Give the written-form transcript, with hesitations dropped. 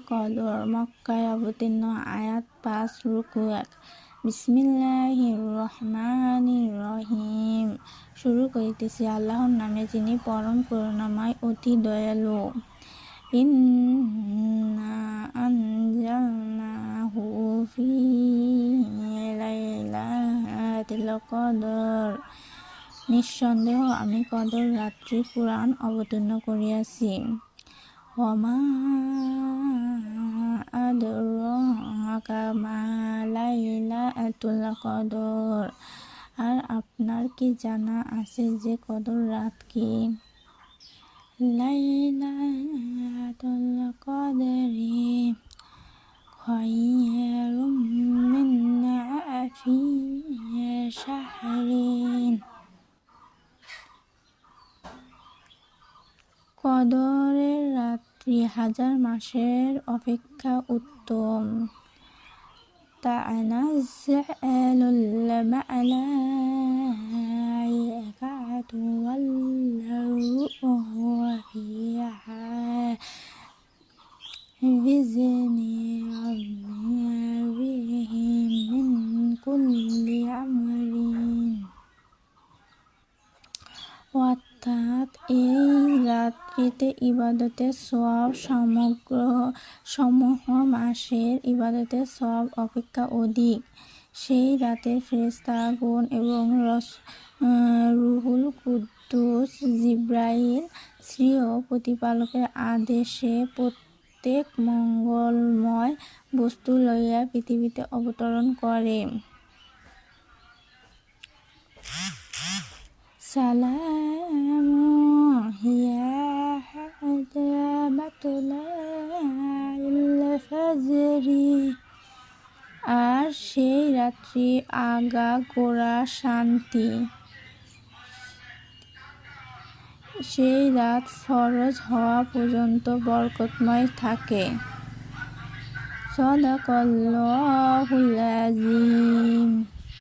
কদর মক্কায় অবতীর্ণ। আয়াত 5 রুকু 1। বিসমিল্লাহির রহমানির রহিম। শুরু করিতেছি আল্লাহর নামে, যিনি পরম করুণাময় অতি দয়ালু। ইন্না আনজালনাহু ফি লাইলাতিল কদর। নিঃসন্দেহ আমি কদর রাত্রি কুরআন অবতীর্ণ করিয়াছি। ওমা আদরাকা মা লাইলাতুল কদর। আর আপনার কি জানা আছে যে কদর রাত কি? লাইলাতুল কদরি খায়রুম মিন আলফি শাহরিন। কদরের রাত্রি 1000 মাসের অপেক্ষা উত্তম। তানাজ্জালুল মালাইকাতু ওয়াল রূহু ফিহা বিইذনি রাব্বিহিম মিন কুল্লি আমরিন। অর্থাৎ এই রাত্রিতে ইবাদতের সওয়াব সমূহ মাসের ইবাদতের সওয়াব অপেক্ষা অধিক। সেই রাতে ফেরেশতাগণ এবং রূহুল কুদ্দুস জিবরাইল স্বীয় প্রতিপালকের আদেশে প্রত্যেক মঙ্গলময় বস্তু লইয়া পৃথিবীতে অবতরণ করে। সালামুন হিয়া হাত্তা মাতলাইল ফাজরি। আর সেই রাত্রি আগাগোড়া শান্তি। সেই রাত ফরজ হওয়া পর্যন্ত বরকতময় থাকে। সাদাকাল্লাহুল আযীম।